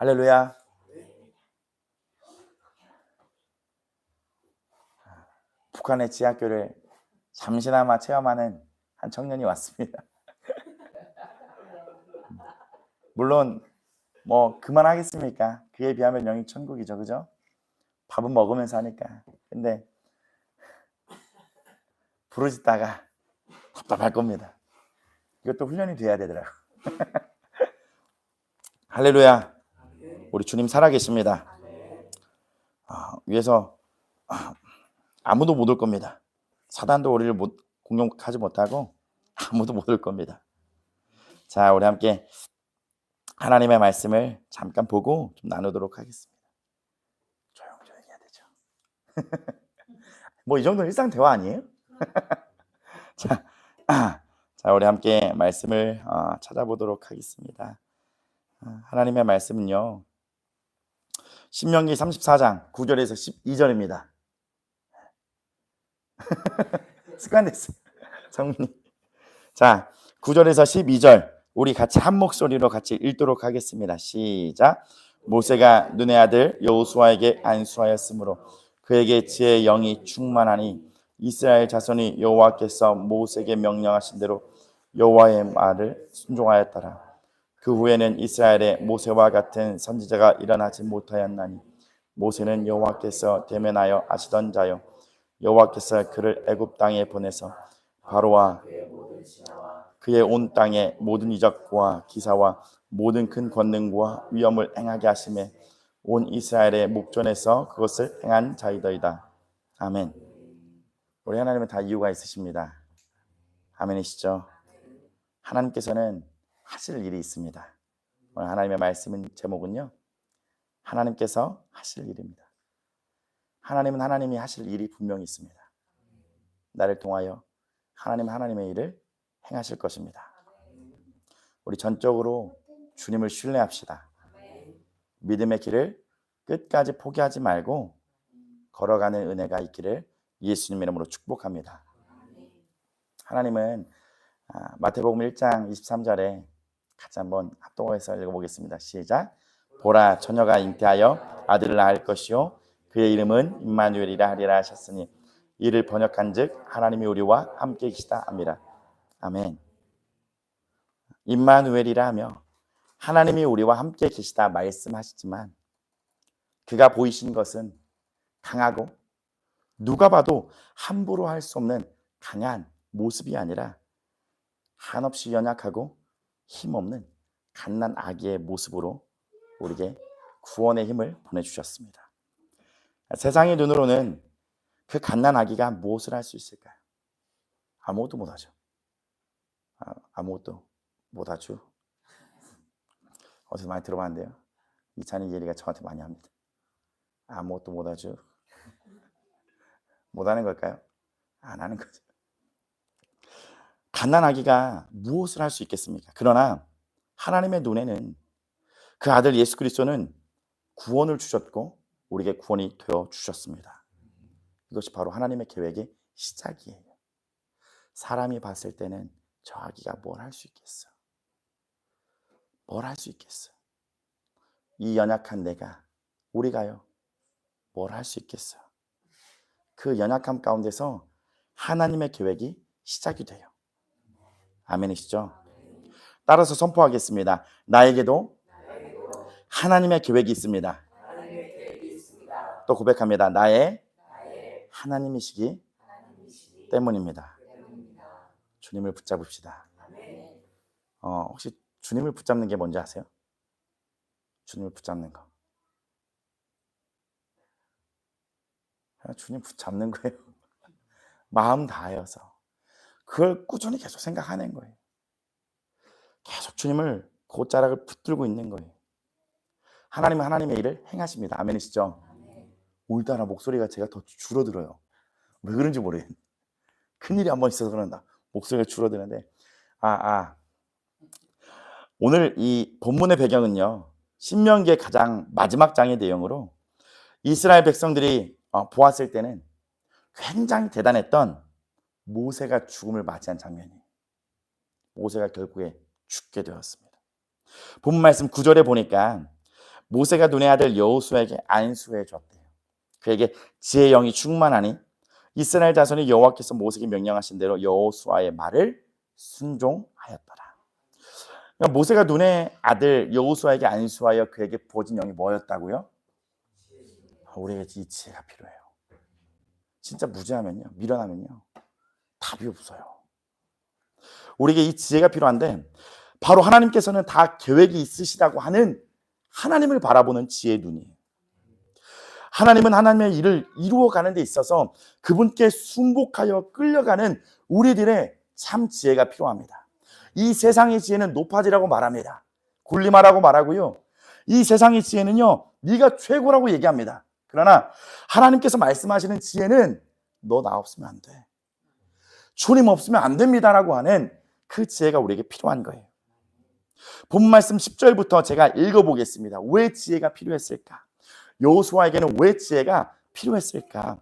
할렐루야. 북한의 지하교를 잠시나마 체험하는 한 청년이 왔습니다. 물론 뭐 그만하겠습니까? 그에 비하면 영이 천국이죠, 그죠? 밥은 먹으면서 하니까. 근데 부르짖다가 답답할 겁니다. 이것도 훈련이 돼야 되더라고. 할렐루야. 우리 주님 살아계십니다. 위에서 아무도 못 올 겁니다. 사단도 우리를 공격하지 못하고 아무도 못 올 겁니다. 자, 우리 함께 하나님의 말씀을 잠깐 보고 좀 나누도록 하겠습니다. 조용조용히 해야 되죠. 뭐 이 정도는 일상 대화 아니에요? 자, 우리 함께 말씀을 찾아보도록 하겠습니다. 하나님의 말씀은요, 신명기 34장 9절에서 12절입니다. 습관됐어요, 성민님. 자, 9절에서 12절 우리 같이 한 목소리로 같이 읽도록 하겠습니다. 시작. 모세가 눈의 아들 여호수아에게 안수하였으므로 그에게 지혜의 영이 충만하니 이스라엘 자손이 여호와께서 모세에게 명령하신 대로 여호와의 말을 순종하였더라. 그 후에는 이스라엘에 모세와 같은 선지자가 일어나지 못하였나니 모세는 여호와께서 대면하여 아시던 자요 여호와께서 그를 애굽 땅에 보내서 바로와 그의 온 땅의 모든 이적과 기사와 모든 큰 권능과 위엄을 행하게 하심에 온 이스라엘의 목전에서 그것을 행한 자이더이다. 아멘. 우리 하나님은 다 이유가 있으십니다. 아멘이시죠? 하나님께서는 하실 일이 있습니다. 오늘 하나님의 말씀은 제목은요, 하나님께서 하실 일입니다. 하나님은 하나님이 하실 일이 분명히 있습니다. 나를 통하여 하나님의 일을 행하실 것입니다. 우리 전적으로 주님을 신뢰합시다. 믿음의 길을 끝까지 포기하지 말고 걸어가는 은혜가 있기를 예수님 이름으로 축복합니다. 하나님은 마태복음 1장 23절에 같이 한번 합동해서 읽어보겠습니다. 시작. 보라, 처녀가 잉태하여 아들을 낳을 것이요 그의 이름은 임마누엘이라 하리라 하셨으니 이를 번역한즉 하나님이 우리와 함께 계시다 합니다. 아멘. 임마누엘이라 하며 하나님이 우리와 함께 계시다 말씀하시지만 그가 보이신 것은 강하고 누가 봐도 함부로 할 수 없는 강한 모습이 아니라 한없이 연약하고 힘없는 갓난 아기의 모습으로 우리에게 구원의 힘을 보내주셨습니다. 세상의 눈으로는 그 갓난 아기가 무엇을 할 수 있을까요? 아무것도 못하죠. 아무것도 못하죠. 어디서 많이 들어봤는데요. 이찬희 예리가 저한테 많이 합니다. 아무것도 못하죠. 못하는 걸까요? 안 하는 거죠. 갓난 아기가 무엇을 할 수 있겠습니까? 그러나 하나님의 눈에는 그 아들 예수 그리스도는 구원을 주셨고 우리에게 구원이 되어 주셨습니다. 이것이 바로 하나님의 계획의 시작이에요. 사람이 봤을 때는 저 아기가 뭘 할 수 있겠어? 뭘 할 수 있겠어? 이 연약한 내가, 우리가요, 뭘 할 수 있겠어? 그 연약함 가운데서 하나님의 계획이 시작이 돼요. 아멘이시죠? 따라서 선포하겠습니다. 나에게도 하나님의 계획이 있습니다. 또 고백합니다. 나의 하나님이시기 때문입니다. 주님을 붙잡읍시다. 혹시 주님을 붙잡는 게 뭔지 아세요? 주님을 붙잡는 거. 주님 붙잡는 거예요. 마음 다하여서 그걸 꾸준히 계속 생각하는 거예요. 계속 주님을 곧자락을 붙들고 있는 거예요. 하나님은 하나님의 일을 행하십니다. 아멘이시죠? 오늘따라 목소리가 제가 더 줄어들어요. 왜 그런지 모르겠네. 큰일이 한번 있어서 그런다. 목소리가 줄어드는데 오늘 이 본문의 배경은요, 신명기의 가장 마지막 장의 내용으로 이스라엘 백성들이 보았을 때는 굉장히 대단했던 모세가 죽음을 맞이한 장면이에요. 모세가 결국에 죽게 되었습니다. 본문 말씀 9절에 보니까 모세가 눈의 아들 여호수아에게 안수해 줬대요. 그에게 지혜의 영이 충만하니 이스라엘 자손이 여호와께서 모세에게 명령하신 대로 여호수아의 말을 순종하였더라. 그러니까 모세가 눈의 아들 여호수아에게 안수하여 그에게 부어진 영이 뭐였다고요? 우리에게 이 지혜가 필요해요. 진짜 무지하면요, 미련하면요, 답이 없어요. 우리에게 이 지혜가 필요한데 바로 하나님께서는 다 계획이 있으시다고 하는 하나님을 바라보는 지혜의 눈이에요. 하나님은 하나님의 일을 이루어가는 데 있어서 그분께 순복하여 끌려가는 우리들의 참 지혜가 필요합니다. 이 세상의 지혜는 높아지라고 말합니다. 군림하라고 말하고요. 이 세상의 지혜는요, 네가 최고라고 얘기합니다. 그러나 하나님께서 말씀하시는 지혜는 너 나 없으면 안 돼, 주님 없으면 안 됩니다라고 하는 그 지혜가 우리에게 필요한 거예요. 본 말씀 10절부터 제가 읽어보겠습니다. 왜 지혜가 필요했을까? 여호수아에게는 왜 지혜가 필요했을까?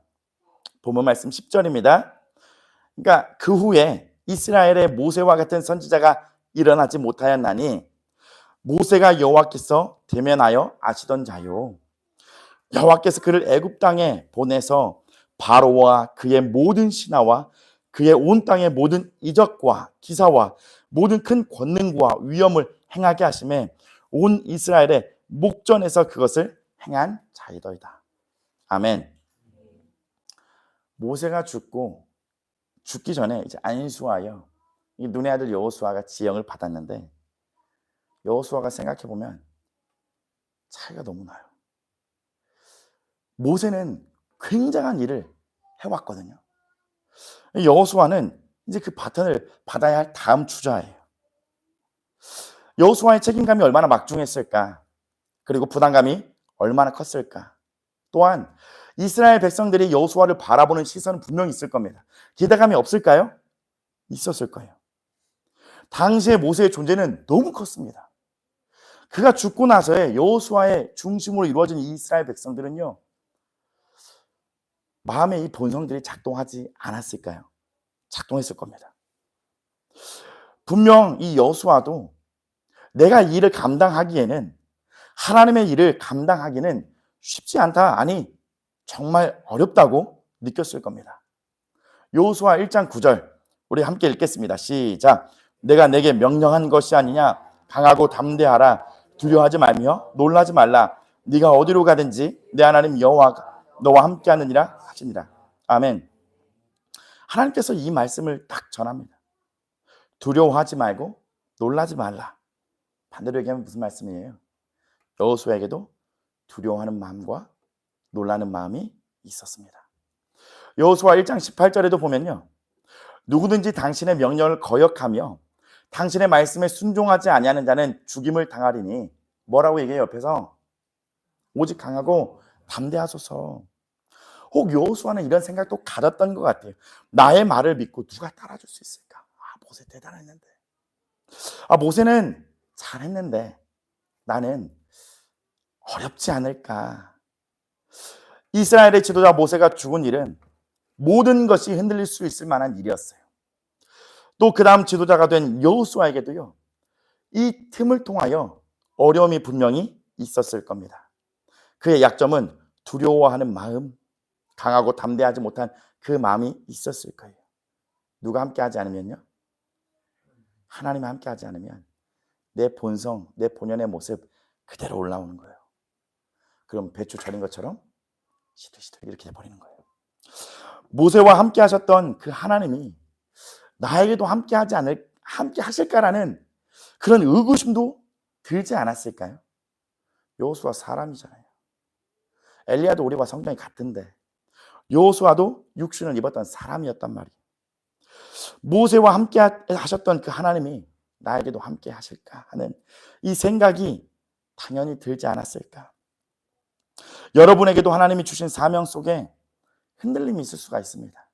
본문 말씀 10절입니다. 그러니까 그 후에 이스라엘의 모세와 같은 선지자가 일어나지 못하였나니 모세가 여호와께서 대면하여 아시던 자요, 여호와께서 그를 애굽 땅에 보내서 바로와 그의 모든 신하와 그의 온 땅의 모든 이적과 기사와 모든 큰 권능과 위엄을 행하게 하심에 온 이스라엘의 목전에서 그것을 행한 자이더이다. 아멘. 모세가 죽기 전에 이제 안수하여 이 눈의 아들 여호수아가 지형을 받았는데, 여호수아가 생각해 보면 차이가 너무 나요. 모세는 굉장한 일을 해왔거든요. 여호수아는 이제 그 바톤을 받아야 할 다음 주자예요. 여호수아의 책임감이 얼마나 막중했을까, 그리고 부담감이 얼마나 컸을까. 또한 이스라엘 백성들이 여호수아를 바라보는 시선은 분명히 있을 겁니다. 기대감이 없을까요? 있었을 거예요. 당시의 모세의 존재는 너무 컸습니다. 그가 죽고 나서의 여호수아의 중심으로 이루어진 이스라엘 백성들은요, 마음의 이 본성들이 작동하지 않았을까요? 작동했을 겁니다. 분명 이 여호수아도 내가 이 일을 감당하기에는, 하나님의 일을 감당하기는 쉽지 않다, 아니 정말 어렵다고 느꼈을 겁니다. 여호수아 1장 9절 우리 함께 읽겠습니다. 시작. 내가 내게 명령한 것이 아니냐, 강하고 담대하라, 두려워하지 말며 놀라지 말라, 네가 어디로 가든지 내 하나님 여호와가 너와 함께 하느니라 하시니라. 아멘. 하나님께서 이 말씀을 딱 전합니다. 두려워하지 말고 놀라지 말라. 반대로 얘기하면 무슨 말씀이에요? 여호수아에게도 두려워하는 마음과 놀라는 마음이 있었습니다. 여호수아 1장 18절에도 보면요, 누구든지 당신의 명령을 거역하며 당신의 말씀에 순종하지 아니하는 자는 죽임을 당하리니, 뭐라고 얘기해요? 옆에서 오직 강하고 담대하소서. 혹 여호수아는 이런 생각도 가졌던 것 같아요. 나의 말을 믿고 누가 따라줄 수 있을까? 모세 대단했는데, 모세는 잘했는데 나는 어렵지 않을까. 이스라엘의 지도자 모세가 죽은 일은 모든 것이 흔들릴 수 있을 만한 일이었어요. 또 그 다음 지도자가 된 여호수아에게도요, 이 틈을 통하여 어려움이 분명히 있었을 겁니다. 그의 약점은 두려워하는 마음, 강하고 담대하지 못한 그 마음이 있었을 거예요. 누가 함께하지 않으면요, 하나님이 함께하지 않으면 내 본성, 내 본연의 모습 그대로 올라오는 거예요. 그럼 배추 절인 것처럼 시들시들 이렇게 돼버리는 거예요. 모세와 함께 하셨던 그 하나님이 나에게도 함께 하실까라는 그런 의구심도 들지 않았을까요? 여호수아 사람이잖아요. 엘리야도 우리와 성경이 같은데 여호수아도 육신을 입었던 사람이었단 말이에요. 모세와 함께 하셨던 그 하나님이 나에게도 함께 하실까 하는 이 생각이 당연히 들지 않았을까. 여러분에게도 하나님이 주신 사명 속에 흔들림이 있을 수가 있습니다.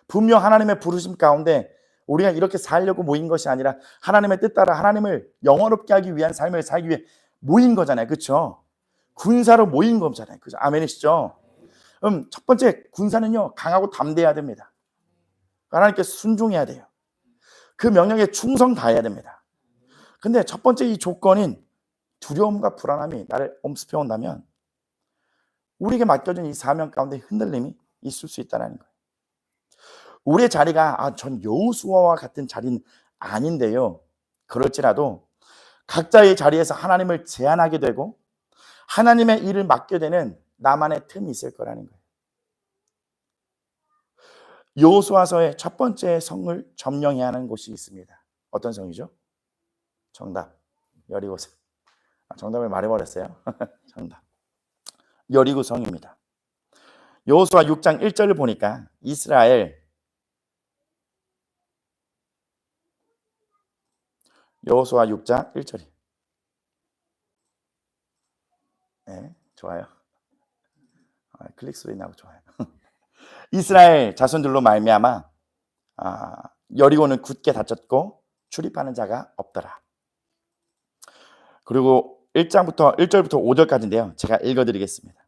분명 하나님의 부르심 가운데 우리가 이렇게 살려고 모인 것이 아니라 하나님의 뜻 따라 하나님을 영원롭게 하기 위한 삶을 살기 위해 모인 거잖아요. 그렇죠? 군사로 모인 거잖아요. 그죠? 아멘이시죠? 첫 번째 군사는요, 강하고 담대해야 됩니다. 하나님께 순종해야 돼요. 그 명령에 충성 다해야 됩니다. 근데 첫 번째 이 조건인 두려움과 불안함이 나를 엄습해 온다면 우리에게 맡겨진 이 사명 가운데 흔들림이 있을 수 있다는 거예요. 우리의 자리가 전 여호수아와 같은 자리는 아닌데요. 그럴지라도 각자의 자리에서 하나님을 제한하게 되고 하나님의 일을 맡게 되는 나만의 틈이 있을 거라는 거예요. 여호수아서의 첫 번째 성을 점령해야 하는 곳이 있습니다. 어떤 성이죠? 정답. 여리고성. 정답을 말해버렸어요. 정답. 여리고 성입니다. 여호수아 6장 1절을 보니까 여호수아 6장 1절이. 네, 좋아요. 클릭 소리 나고 좋아요. 이스라엘 자손들로 말미암아 여리고는 굳게 닫혔고 출입하는 자가 없더라. 그리고 1절부터 5절까지인데요. 제가 읽어드리겠습니다.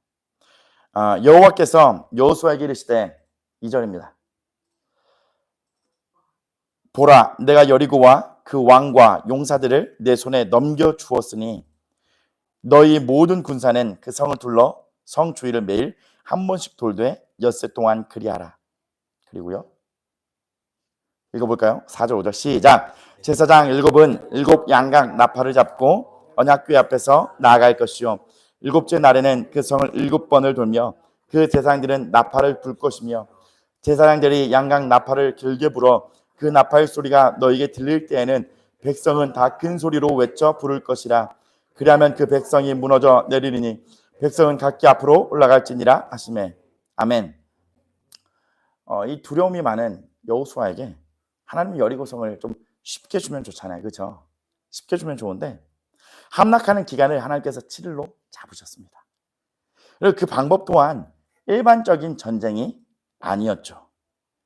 여호와께서 여호수아에게 이르시되 2절입니다. 보라, 내가 여리고와 그 왕과 용사들을 내 손에 넘겨주었으니 너희 모든 군사는 그 성을 둘러 성 주위를 매일 한 번씩 돌되 엿새 동안 그리하라. 그리고요. 읽어볼까요? 4절 5절 시작. 제사장 7은 7 양각 나팔을 잡고 언약궤 앞에서 나아갈 것이요 7째 날에는 그 성을 7번을 돌며 그 제사장들은 나팔을 불 것이며 제사장들이 양각 나팔을 길게 불어 그 나팔 소리가 너에게 들릴 때에는 백성은 다 큰 소리로 외쳐 부를 것이라. 그리하면 그 백성이 무너져 내리리니 백성은 각기 앞으로 올라갈지니라 하시매. 아멘. 이 두려움이 많은 여호수아에게 하나님이 여리고성을 좀 쉽게 주면 좋잖아요. 그렇죠? 쉽게 주면 좋은데 함락하는 기간을 하나님께서 7일로 잡으셨습니다. 그리고 그 방법 또한 일반적인 전쟁이 아니었죠.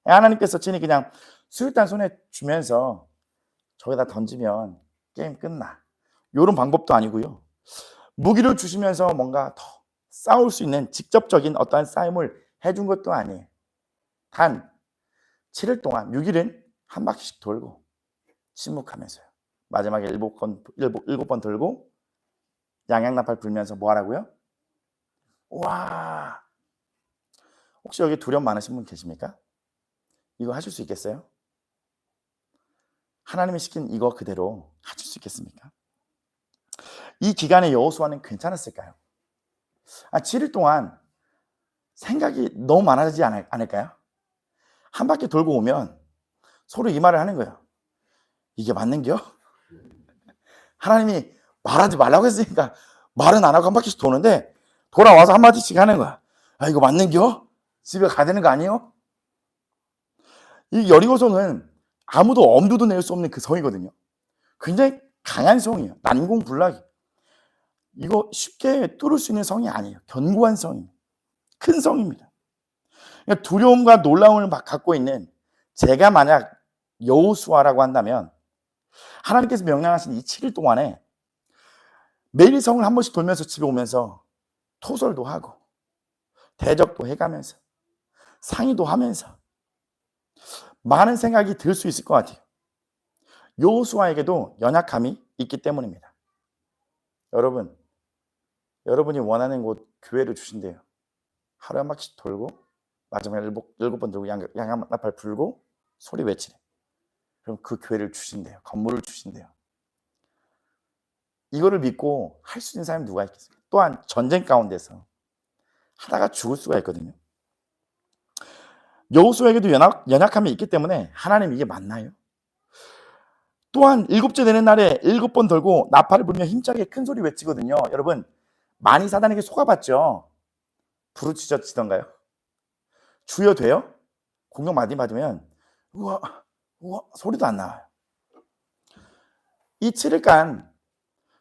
하나님께서 친히 그냥 수류탄 손에 주면서 저기다 던지면 게임 끝나. 이런 방법도 아니고요. 무기를 주시면서 뭔가 더 싸울 수 있는 직접적인 어떠한 싸움을 해준 것도 아니에요. 단 7일 동안 6일은 한 바퀴씩 돌고 침묵하면서요. 마지막에 7번 돌고 양양나팔 불면서 뭐 하라고요? 와! 혹시 여기 두려움 많으신 분 계십니까? 이거 하실 수 있겠어요? 하나님이 시킨 이거 그대로 하실 수 있겠습니까? 이 기간에 여호수아는 괜찮았을까요? 7일 동안 생각이 너무 많아지지 않을까요? 한 바퀴 돌고 오면 서로 이 말을 하는 거예요. 이게 맞는겨? 하나님이 말하지 말라고 했으니까 말은 안 하고 한 바퀴씩 도는데 돌아와서 한마디씩 하는 거야. 이거 맞는겨? 집에 가야 되는 거 아니에요? 이 여리고성은 아무도 엄두도 낼 수 없는 그 성이거든요. 굉장히 강한 성이에요. 난공불락이. 이거 쉽게 뚫을 수 있는 성이 아니에요. 견고한 성입니다. 큰 성입니다. 그러니까 두려움과 놀라움을 갖고 있는 제가 만약 여호수아라고 한다면 하나님께서 명령하신 이 7일 동안에 매일 성을 한 번씩 돌면서 집에 오면서 토설도 하고 대적도 해가면서 상의도 하면서 많은 생각이 들 수 있을 것 같아요. 여호수아에게도 연약함이 있기 때문입니다. 여러분이 원하는 곳 교회를 주신대요. 하루에 한 바퀴씩 돌고 마지막에 7번 들고 양양나팔 불고 소리 외치래. 그럼 그 교회를 주신대요. 건물을 주신대요. 이거를 믿고 할 수 있는 사람이 누가 있겠습니까? 또한 전쟁 가운데서 하다가 죽을 수가 있거든요. 여호수아에게도 연약함이 있기 때문에 하나님 이게 맞나요? 또한 7째 되는 날에 7번 돌고 나팔을 불며 힘차게 큰 소리 외치거든요. 여러분 많이 사단에게 속아봤죠? 부르짖어지던가요? 주여 돼요? 공격 많이 받으면 우와 소리도 안 나와요. 이 7일간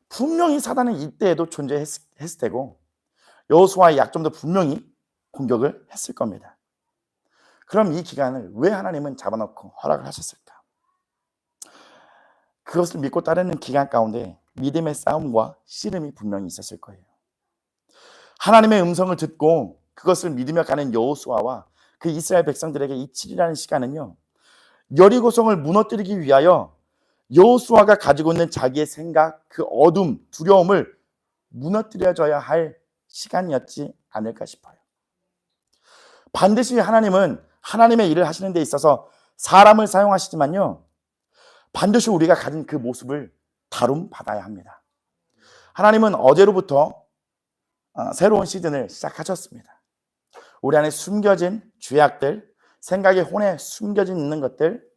분명히 사단은 이때에도 존재했을 테고 여호수아의 약점도 분명히 공격을 했을 겁니다. 그럼 이 기간을 왜 하나님은 잡아놓고 허락을 하셨을까? 그것을 믿고 따르는 기간 가운데 믿음의 싸움과 씨름이 분명히 있었을 거예요. 하나님의 음성을 듣고 그것을 믿으며 가는 여호수아와 그 이스라엘 백성들에게 이 7이라는 시간은요, 여리고성을 무너뜨리기 위하여 여호수아가 가지고 있는 자기의 생각, 그 어둠, 두려움을 무너뜨려져야 할 시간이었지 않을까 싶어요. 반드시 하나님은 하나님의 일을 하시는 데 있어서 사람을 사용하시지만요, 반드시 우리가 가진 그 모습을 다룸받아야 합니다. 하나님은 어제로부터 새로운 시즌을 시작하셨습니다. 우리 안에 숨겨진 죄악들, 생각의 혼에 숨겨진 있는 것들,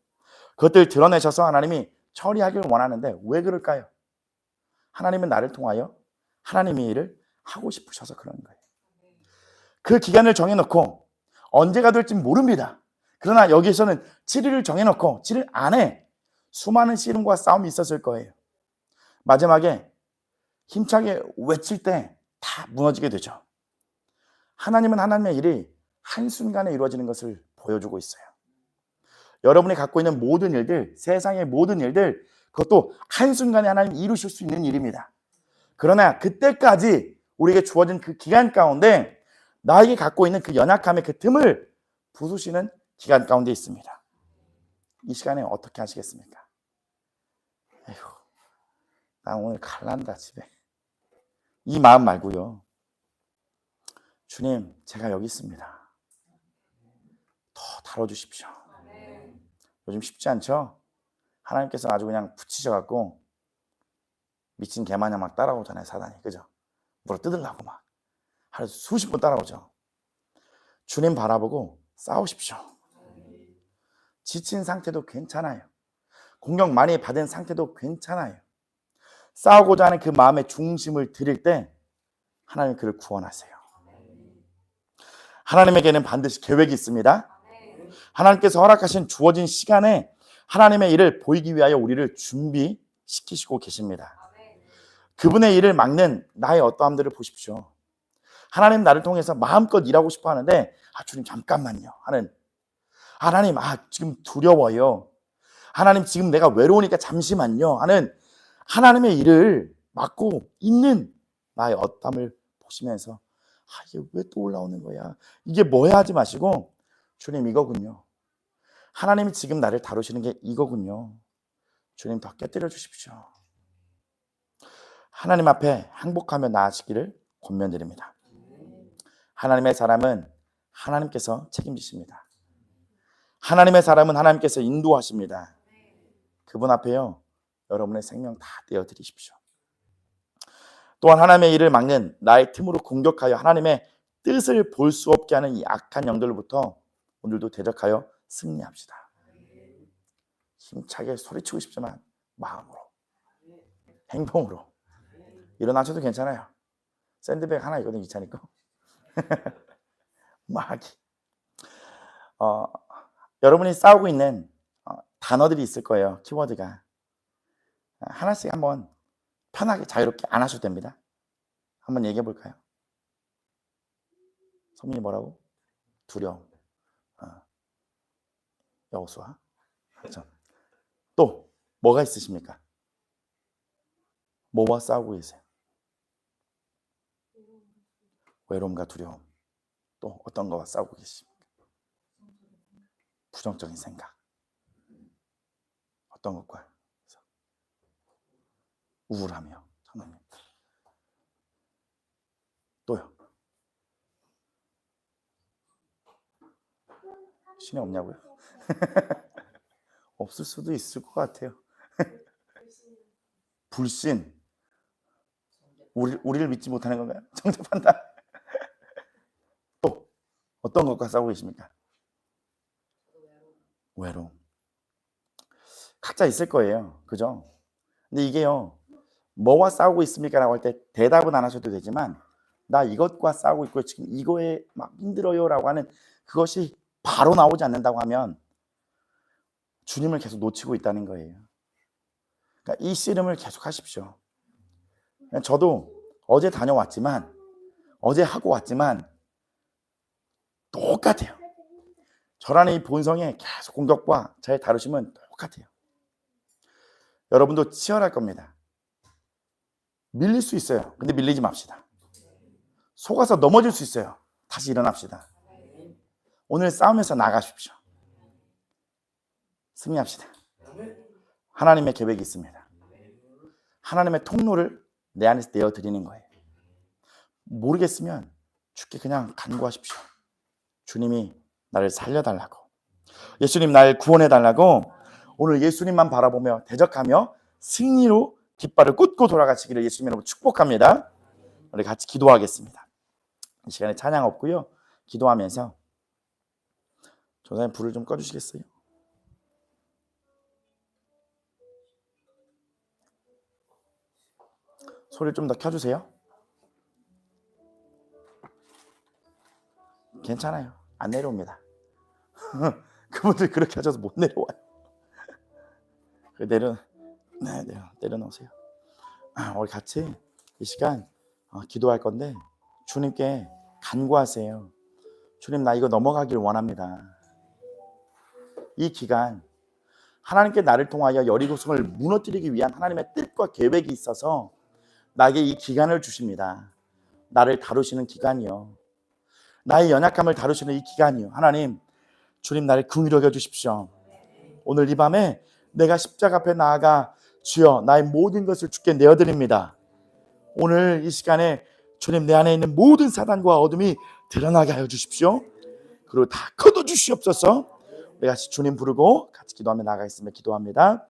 그것들 드러내셔서 하나님이 처리하길 원하는데 왜 그럴까요? 하나님은 나를 통하여 하나님의 일을 하고 싶으셔서 그런 거예요. 그 기간을 정해놓고 언제가 될지 모릅니다. 그러나 여기에서는 7일을 정해놓고 7일 안에 수많은 씨름과 싸움이 있었을 거예요. 마지막에 힘차게 외칠 때 다 무너지게 되죠. 하나님은 하나님의 일이 한순간에 이루어지는 것을 보여주고 있어요. 여러분이 갖고 있는 모든 일들, 세상의 모든 일들, 그것도 한순간에 하나님이 이루실 수 있는 일입니다. 그러나 그때까지 우리에게 주어진 그 기간 가운데 나에게 갖고 있는 그 연약함의 그 틈을 부수시는 기간 가운데 있습니다. 이 시간에 어떻게 하시겠습니까? 에휴, 나 오늘 갈란다 집에. 이 마음 말고요. 주님, 제가 여기 있습니다. 더 다뤄주십시오. 요즘 쉽지 않죠? 하나님께서 아주 그냥 붙이셔갖고 미친 개마냥 막 따라오잖아요, 사단이. 그죠? 물어 뜯으려고 막 하루 수십 번 따라오죠. 주님 바라보고 싸우십시오. 지친 상태도 괜찮아요. 공격 많이 받은 상태도 괜찮아요. 싸우고자 하는 그 마음의 중심을 드릴 때 하나님 그를 구원하세요. 하나님에게는 반드시 계획이 있습니다. 하나님께서 허락하신 주어진 시간에 하나님의 일을 보이기 위하여 우리를 준비시키시고 계십니다. 그분의 일을 막는 나의 어떠함들을 보십시오. 하나님 나를 통해서 마음껏 일하고 싶어 하는데 주님 잠깐만요 하는, 하나님 지금 두려워요, 하나님 지금 내가 외로우니까 잠시만요 하는 하나님의 일을 막고 있는 나의 어떠함을 보시면서 이게 왜 또 올라오는 거야, 이게 뭐야 하지 마시고 주님 이거군요, 하나님이 지금 나를 다루시는 게 이거군요, 주님 더 깨뜨려 주십시오. 하나님 앞에 행복하며 나아지기를 권면드립니다. 하나님의 사람은 하나님께서 책임지십니다. 하나님의 사람은 하나님께서 인도하십니다. 그분 앞에요, 여러분의 생명 다 떼어드리십시오. 또한 하나님의 일을 막는 나의 틈으로 공격하여 하나님의 뜻을 볼 수 없게 하는 이 악한 영들로부터 오늘도 대적하여 승리합시다. 힘차게 소리치고 싶지만 마음으로, 행동으로 일어나셔도 괜찮아요. 샌드백 하나 있거든요, 이찬이 거. 막 여러분이 싸우고 있는 단어들이 있을 거예요. 키워드가 하나씩 한번 편하게 자유롭게 안 하셔도 됩니다. 한번 얘기해 볼까요? 성민이 뭐라고? 두려움, 여호수아. 또 뭐가 있으십니까? 뭐와 싸우고 계세요? 외로움과 두려움. 또 어떤 거와 싸우고 계십니까? 부정적인 생각. 어떤 것과? 우울하며. 하나님. 또요. 신이 없냐고요? 없을 수도 있을 것 같아요. 불신. 우리를 믿지 못하는 건가요? 정죄판단. 또 어떤 것과 싸우고 계십니까? 외로움. 각자 있을 거예요. 그죠? 근데 이게요, 뭐와 싸우고 있습니까? 라고 할 때 대답은 안 하셔도 되지만 나 이것과 싸우고 있고 지금 이거에 막 힘들어요 라고 하는 그것이 바로 나오지 않는다고 하면 주님을 계속 놓치고 있다는 거예요. 그러니까 이 씨름을 계속 하십시오. 저도 어제 다녀왔지만, 어제 하고 왔지만 똑같아요. 저라는 이 본성에 계속 공격과 잘 다루시면 똑같아요. 여러분도 치열할 겁니다. 밀릴 수 있어요. 근데 밀리지 맙시다. 속아서 넘어질 수 있어요. 다시 일어납시다. 오늘 싸움에서 나가십시오. 승리합시다. 하나님의 계획이 있습니다. 하나님의 통로를 내 안에서 내어드리는 거예요. 모르겠으면 주께 그냥 간구하십시오. 주님이 나를 살려달라고, 예수님 날 구원해달라고. 오늘 예수님만 바라보며 대적하며 승리로 깃발을 꽂고 돌아가시기를 예수님으로 축복합니다. 우리 같이 기도하겠습니다. 이 시간에 찬양 없고요, 기도하면서 조사님 불을 좀 꺼주시겠어요? 소리를 좀 더 켜주세요. 괜찮아요. 안 내려옵니다. 그분들 그렇게 하셔서 못 내려와요. 내려놓으세요. 우리 같이 이 시간 기도할 건데 주님께 간구하세요. 주님, 나 이거 넘어가길 원합니다. 이 기간 하나님께 나를 통하여 여리고성을 무너뜨리기 위한 하나님의 뜻과 계획이 있어서 나에게 이 기간을 주십니다. 나를 다루시는 기간이요, 나의 연약함을 다루시는 이 기간이요. 하나님, 주님 나를 긍휼히 여겨 주십시오. 오늘 이 밤에 내가 십자가 앞에 나아가 주여 나의 모든 것을 주께 내어드립니다. 오늘 이 시간에 주님 내 안에 있는 모든 사단과 어둠이 드러나게 하여 주십시오. 그리고 다 거둬 주시옵소서. 우리 같이 주님 부르고 같이 기도하며 나아가겠습니다. 기도합니다.